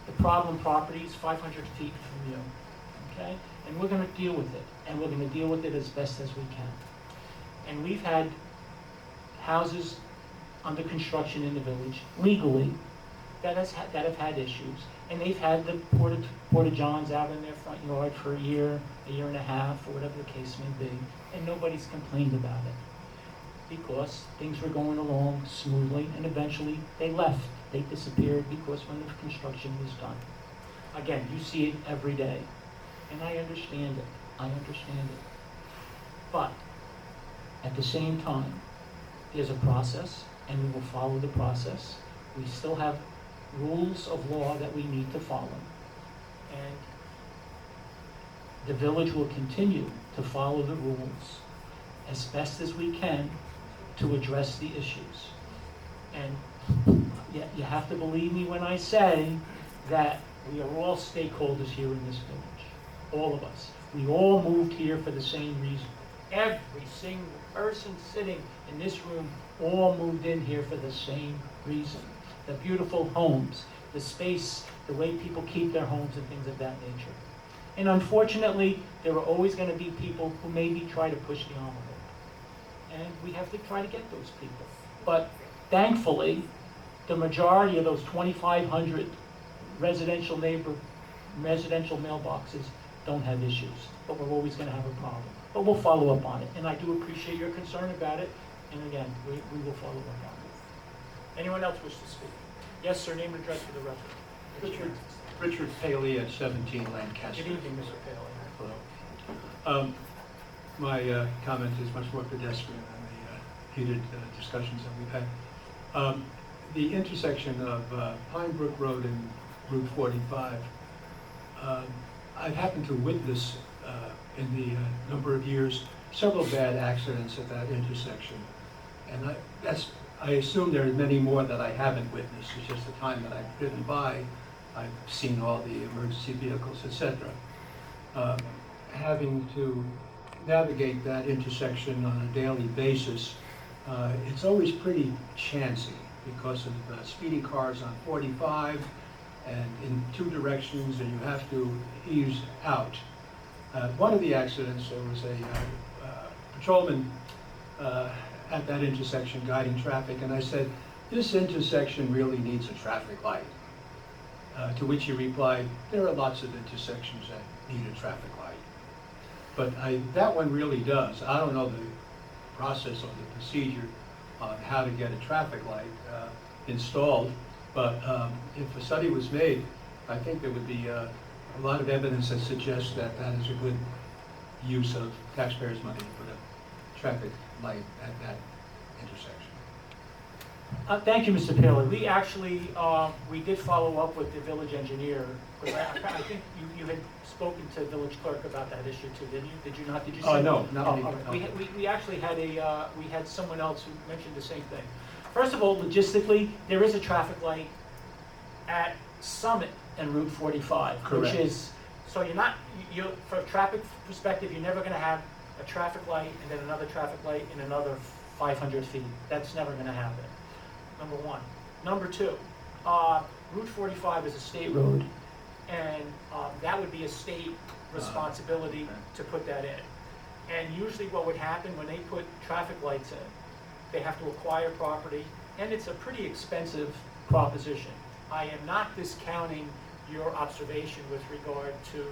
the problem property is 500 feet from you, okay? And we're gonna deal with it, and we're gonna deal with it as best as we can. And we've had houses under construction in the village legally that have had issues, and they've had the porta johns out in their front yard for a year and a half, or whatever the case may be, and nobody's complained about it because things were going along smoothly, and eventually they left. They disappeared because when the construction was done. Again, you see it every day, and I understand it. I understand it. But at the same time, there's a process, and we will follow the process. We still have rules of law that we need to follow. And the village will continue to follow the rules as best as we can to address the issues. And you have to believe me when I say that we are all stakeholders here in this village. All of us. We all moved here for the same reason. Every single person sitting in this room all moved in here for the same reason. The beautiful homes, the space, the way people keep their homes and things of that nature. And unfortunately, there are always going to be people who maybe try to push the envelope. And we have to try to get those people. But thankfully, the majority of those 2,500 residential mailboxes don't have issues. But we're always going to have a problem. But we'll follow up on it. And I do appreciate your concern about it. And again, we will follow up on it. Anyone else wish to speak? Yes, sir. Name and address for the record. Richard Paley at 17 Lancaster. Good evening, Mr. Paley. Hello. My comment is much more pedestrian than the heated discussions that we've had. The intersection of Pine Brook Road and Route 45, I've happened to witness in the number of years several bad accidents at that intersection. And I assume there are many more that I haven't witnessed. It's just the time that I've driven by, I've seen all the emergency vehicles, etc. Having to navigate that intersection on a daily basis, it's always pretty chancy because of speeding cars on 45 and in two directions, and you have to ease out. One of the accidents, there was a patrolman at that intersection guiding traffic, and I said, this intersection really needs a traffic light. To which he replied, there are lots of intersections that need a traffic light. But that one really does. I don't know the process or the procedure on how to get a traffic light installed, but if a study was made, I think there would be a lot of evidence that suggests that that is a good use of taxpayers' money to put a traffic light at that intersection. Thank you, Mr. Paley. We actually, we did follow up with the village engineer. I think you had spoken to the village clerk about that issue too, didn't you? Did you not? Did you say? No, not me. Right. We actually had we had someone else who mentioned the same thing. First of all, logistically, there is a traffic light at Summit and Route 45. Correct. Which is, so from a traffic perspective, you're never gonna have a traffic light and then another traffic light in another 500 feet. That's never gonna happen. Number one. Number two, Route 45 is a state road, and that would be a state responsibility to put that in. And usually what would happen when they put traffic lights in, they have to acquire property, and it's a pretty expensive proposition. I am not discounting your observation with regard to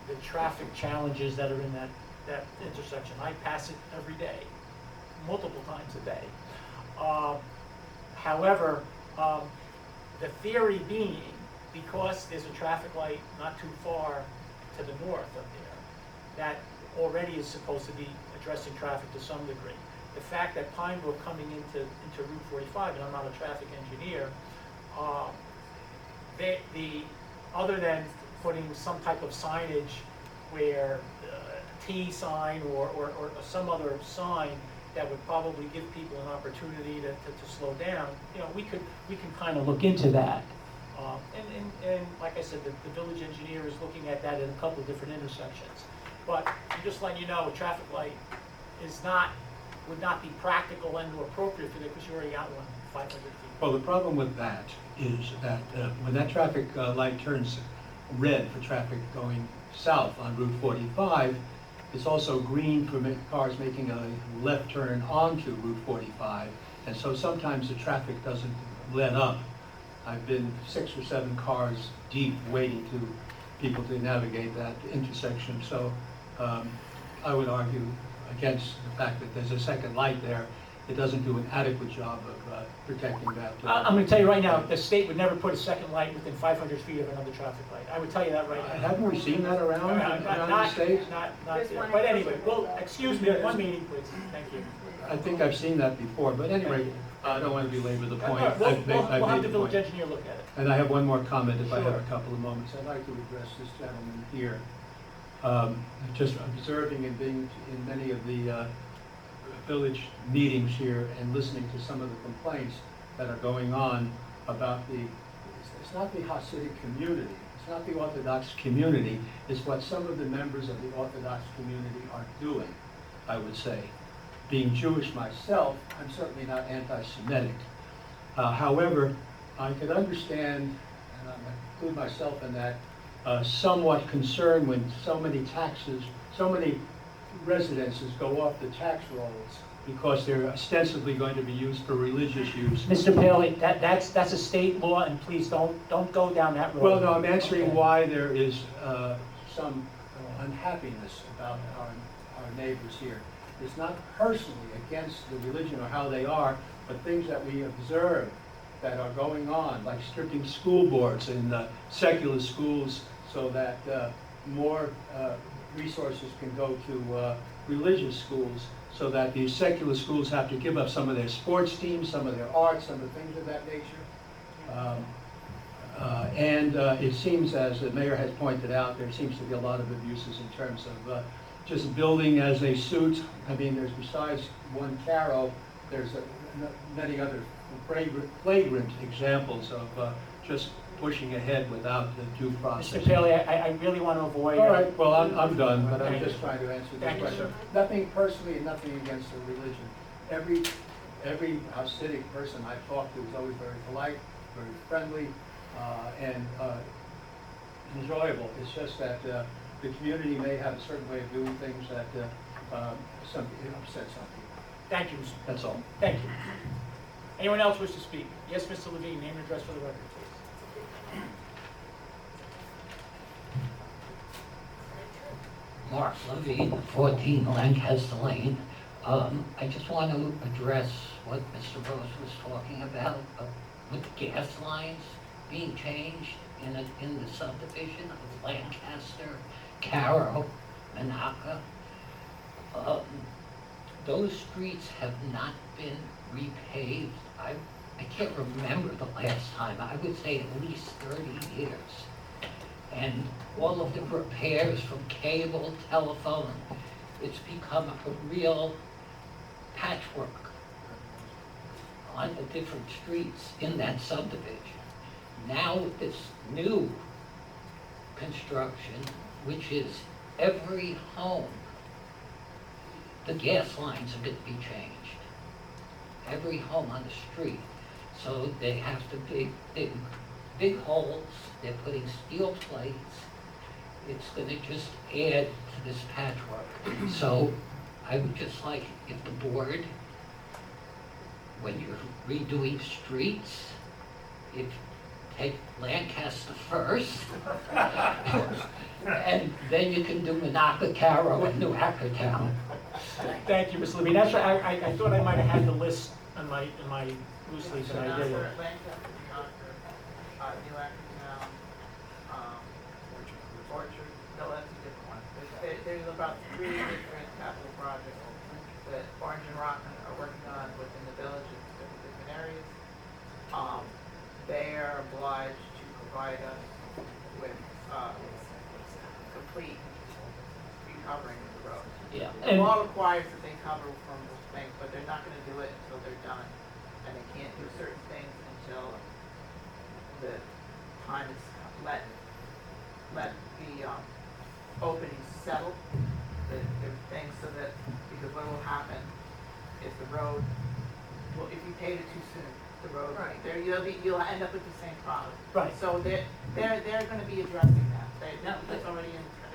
the traffic challenges that are in that intersection. I pass it every day, multiple times a day. However, the theory being, because there's a traffic light not too far to the north of there, that already is supposed to be addressing traffic to some degree. The fact that Pine Brook coming into Route 45, and I'm not a traffic engineer, other than putting some type of signage where T sign or some other sign that would probably give people an opportunity to slow down, we can kind of look into that. And like I said, the village engineer is looking at that at a couple of different intersections. But I'm just letting you know, a traffic light would not be practical and or appropriate for that, because you already got one 500 feet. Well, the problem with that is that when that traffic light turns red for traffic going south on Route 45, it's also green for cars making a left turn onto Route 45. And so sometimes the traffic doesn't let up. I've been 6 or 7 cars deep waiting to people to navigate that intersection. So I would argue against the fact that there's a second light there. It doesn't do an adequate job of protecting that. I'm going to tell you right now, the state would never put a second light within 500 feet of another traffic light. I would tell you that right now. Haven't we seen that around the state? Not there. But anyway, well, excuse me, one meeting, please. Thank you. I think I've seen that before, but anyway, I don't want to belabor the point. We'll I've have the made the village point. engineer look at it. And I have one more comment, if I have Sure. a couple of moments. I'd like to address this gentleman here. Just observing and being in many of the village meetings here and listening to some of the complaints that are going on about it's not the Hasidic community, it's not the Orthodox community, it's what some of the members of the Orthodox community are doing, I would say. Being Jewish myself, I'm certainly not anti-Semitic. However, I could understand, and I include myself in that, somewhat concerned when so many residences go off the tax rolls because they're ostensibly going to be used for religious use. Mr. Paley, that's a state law, and please don't go down that road. Well, no, I'm answering Okay. why there is some unhappiness about our neighbors here. It's not personally against the religion or how they are, but things that we observe that are going on, like stripping school boards in secular schools so that more resources can go to religious schools, so that these secular schools have to give up some of their sports teams, some of their arts, some of the things of that nature. And it seems, as the mayor has pointed out, there seems to be a lot of abuses in terms of just building as they suit. I mean, there's besides one Caro, there's many other flagrant examples of just pushing ahead without the due process. Mr. Paley, I really want to avoid. All right, well, I'm done, but I'm Thank just you. trying to answer this Thank you, question. sir. Nothing personally and nothing against the religion. Every Hasidic person I've talked to is always very polite, very friendly, and enjoyable. It's just that the community may have a certain way of doing things that upsets some people. Thank you, Mr. That's all. Thank you. Anyone else wish to speak? Yes, Mr. Levine, name and address for the record, please. Mark Levine, 14 Lancaster Lane. I just want to address what Mr. Rose was talking about with the gas lines being changed in the subdivision of Lancaster, Carroll, Monaca. Those streets have not been repaved. I can't remember the last time. I would say at least 30 years. And all of the repairs from cable, telephone, it's become a real patchwork on the different streets in that subdivision. Now with this new construction, which is every home, the gas lines are going to be changed. Every home on the street. So they have to big holes, they're putting steel plates. It's going to just add to this patchwork. So I would just like if the board, when you're redoing streets, if take Lancaster first, and then you can do Monaca, Carroll, and New Hackertown. Thank you, Mr. Levine. That's right. I thought I might have had the list in my loose leaf, and I didn't. Lancaster, Concord, New Acton, Orchard, no, that's a different one. There's about 3 different capital projects that Orange and Rockland are working on within the village in different areas. They are obliged to provide us with complete recovering of the roads. Yeah. The law requires that they cover from those things, but they're not gonna do it until they're done. And they can't do certain things until the time is let the openings settle, the things, so that, because what will happen if the road, well, if you pave it too soon, the road. Right. There, you'll end up with the same problem. Right. So they're gonna be addressing that. No,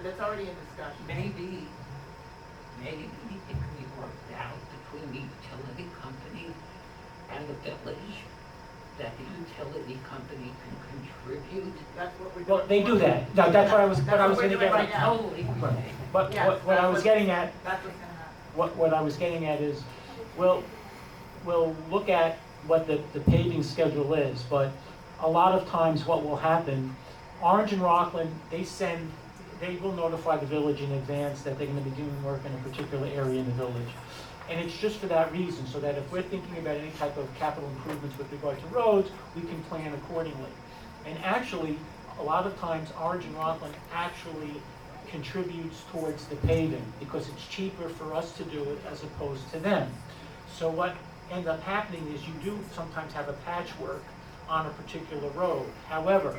That's already in discussion. Maybe it can be worked out between the utility company and the village, that the utility company can contribute. That's what we're. Well, they do that. No, that's what I was That's gonna we're get doing right at. now. Totally. Right. But Yes, what I that's was what- getting at, That's what's gonna happen. what I was getting at is, we'll look at what the paving schedule is, but a lot of times what will happen, Orange and Rockland, they will notify the village in advance that they're gonna be doing work in a particular area in the village. And it's just for that reason, so that if we're thinking about any type of capital improvements with regard to roads, we can plan accordingly. And actually, a lot of times, Orange and Rockland actually contributes towards the paving, because it's cheaper for us to do it as opposed to them. So what ends up happening is you do sometimes have a patchwork on a particular road. However,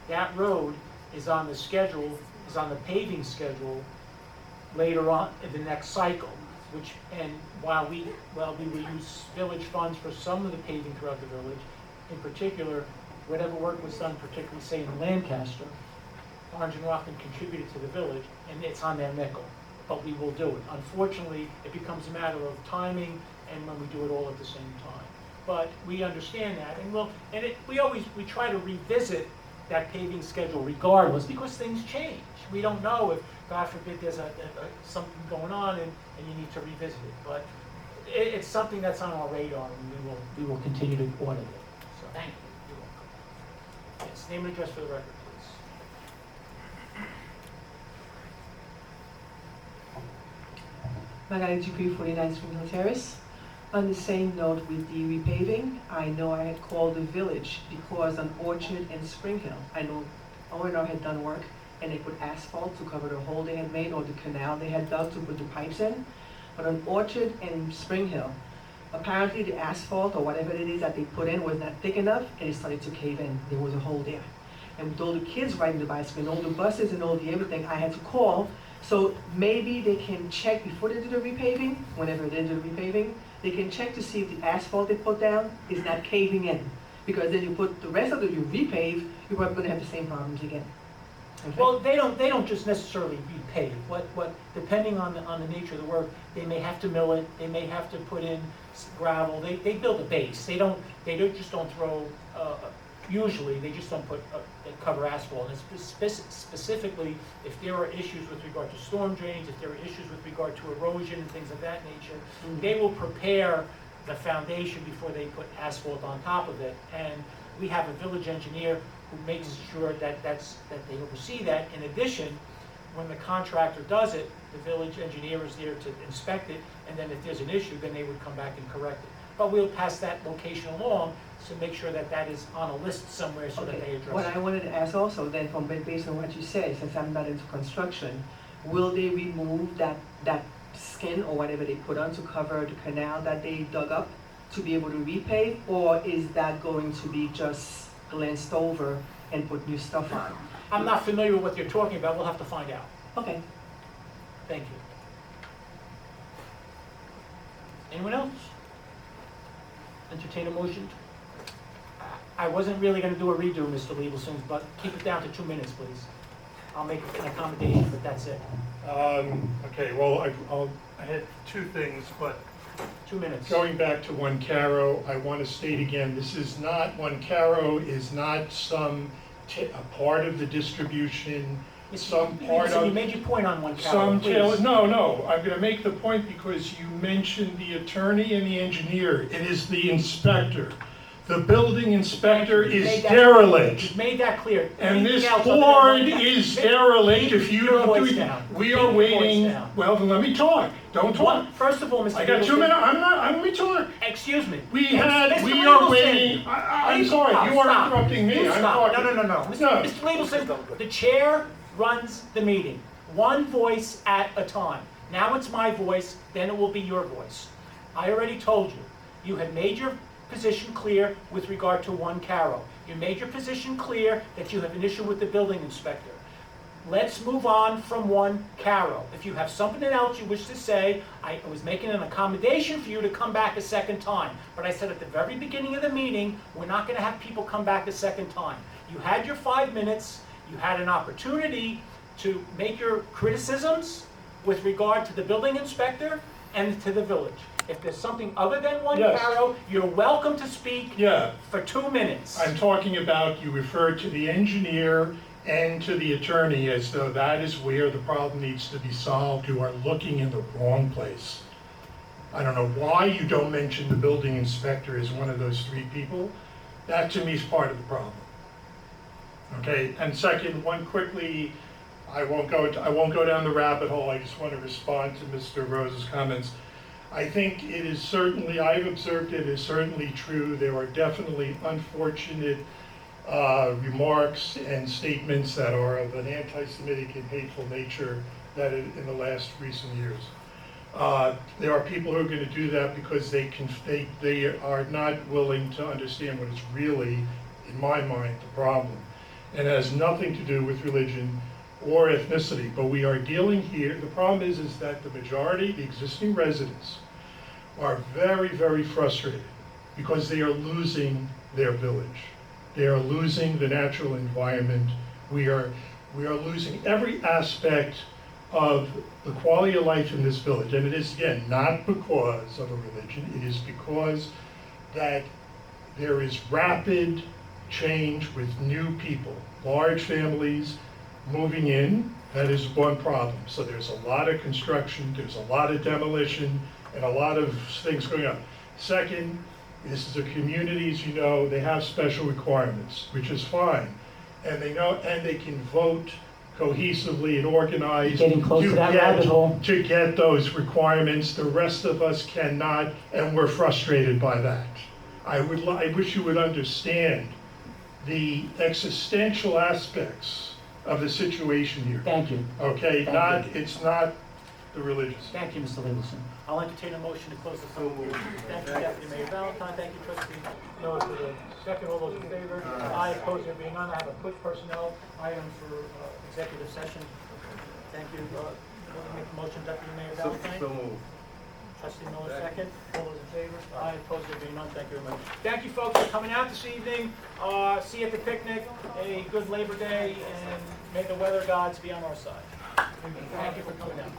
that road is on the schedule, is on the paving schedule later on in the next cycle, and while we will use village funds for some of the paving throughout the village, in particular, whatever work was done, particularly say in Lancaster, Orange and Rockland contributed to the village, and it's on their nickel, but we will do it. Unfortunately, it becomes a matter of timing and when we do it all at the same time. But we understand that, and we try to revisit that paving schedule regardless, because things change. We don't know if, God forbid, there's something going on and you need to revisit it. But it's something that's on our radar, and we will continue to audit it. So, Thank you. you're welcome. Yes, name and address for the record, please. Margaret Dupuy, 49 Spring Hill Terrace. On the same note with the repaving, I know I had called the village because on Orchard and Spring Hill, I know O&R had done work and they put asphalt to cover the hole they had made or the canal they had dug to put the pipes in. But on Orchard and Spring Hill, apparently the asphalt or whatever it is that they put in was not thick enough and it started to cave in. There was a hole there. And with all the kids riding the bicycle and all the buses and all the everything, I had to call. So maybe they can check before they do the repaving, whenever they do the repaving, they can check to see if the asphalt they put down is not caving in. Because then you put the rest of it, you repave, you're probably gonna have the same problems again. Okay? Well, they don't just necessarily repave. What depending on the nature of the work, they may have to mill it. They may have to put in gravel. They build a base. They just don't throw. Usually, they just don't put they cover asphalt. And specifically, if there are issues with regard to storm drains, if there are issues with regard to erosion and things of that nature, they will prepare the foundation before they put asphalt on top of it. And we have a village engineer who makes sure that they oversee that. In addition, when the contractor does it, the village engineer is there to inspect it, and then if there's an issue, then they would come back and correct it. But we'll pass that location along to make sure that is on a list somewhere so that they address What it. I wanted to ask also then, based on what you said, since I'm not into construction, will they remove that skin or whatever they put on to cover the canal that they dug up to be able to repave, or is that going to be just glanced over and put new stuff on? I'm not familiar with what you're talking about. We'll have to find out. Okay. Thank you. Anyone else? Entertain a motion? I wasn't really going to do a redo, Mr. Liebelson, but keep it down to 2 minutes, please. I'll make an accommodation, but that's it. Okay, well, I had two things, but 2 minutes. going back to One Caro, I want to state again, this is not, One Caro is not a part of the distribution, some part Liebelson, you of, made your point on One Caro, some tail, please. no, I'm going to make the point because you mentioned the attorney and the engineer. It is the inspector. The building inspector You is made that- derelict. You've made that clear. And this Anything else other than board One Caro? is derelict if you Keep your don't do voice it. down. We Keep are your voice waiting, down. well, then let me talk. Don't talk. First of all, Mr. I got 2 Liebelson- minutes, let me talk. Excuse me. We Mr. are Liebelson, waiting, I'm please sorry, stop, you are stop. interrupting me, You I'm stop. talking. No. No. Mr. Liebelson, the chair runs the meeting. One voice at a time. Now it's my voice, then it will be your voice. I already told you, you had made your position clear with regard to One Caro. You made your position clear that you have an issue with the building inspector. let's move on from one Carol. If you have something else you wish to say, I was making an accommodation for you to come back a second time. But I said at the very beginning of the meeting, we're not gonna have people come back a second time. You had your 5 minutes, you had an opportunity to make your criticisms with regard to the building inspector and to the village. If there's something other than one Yes. Carol, you're welcome to speak Yeah, for 2 minutes. I'm talking about, you referred to the engineer and to the attorney as though that is where the problem needs to be solved. You are looking in the wrong place. I don't know why you don't mention the building inspector as one of those 3 people. That to me is part of the problem. Okay, and second, one quickly, I won't go down the rabbit hole, I just want to respond to Mr. Rose's comments. I think it is certainly, I've observed it is certainly true, there are definitely unfortunate remarks and statements that are of an anti-Semitic and hateful nature that in the last recent years. There are people who are going to do that because they are not willing to understand what is really, in my mind, the problem. And it has nothing to do with religion or ethnicity, but we are dealing here, the problem is that the majority, the existing residents, are very, very frustrated because they are losing their village. They are losing the natural environment. We are losing every aspect of the quality of life in this village. And it is, again, not because of a religion, it is because that there is rapid change with new people, large families moving in. That is one problem. So there's a lot of construction, there's a lot of demolition, and a lot of things going on. Second, this is a community, as you know, they have special requirements, which is fine. And they know, and they can vote cohesively and organized Getting close to that rabbit hole. to get those requirements. The rest of us cannot, and we're frustrated by that. I wish you would understand the existential aspects of the situation here. Thank you. Okay, Thank you. it's not the religious. Thank you, Mr. Littleson. I'll entertain a motion to close the public hearing. Thank you, Deputy Mayor Valentine. Thank you, Trustee Miller, for the second. All those in favor? Aye. Opposed? There being none, I have a quick personnel item for executive session. Thank you. Make the motion, Deputy Mayor Valentine. So moved. Trustee Miller, second. All those in favor? Aye. Opposed? There being none, thank you very much. Thank you, folks, for coming out this evening. See you at the picnic. A good Labor Day, and may the weather gods be on our side. Thank you for coming out.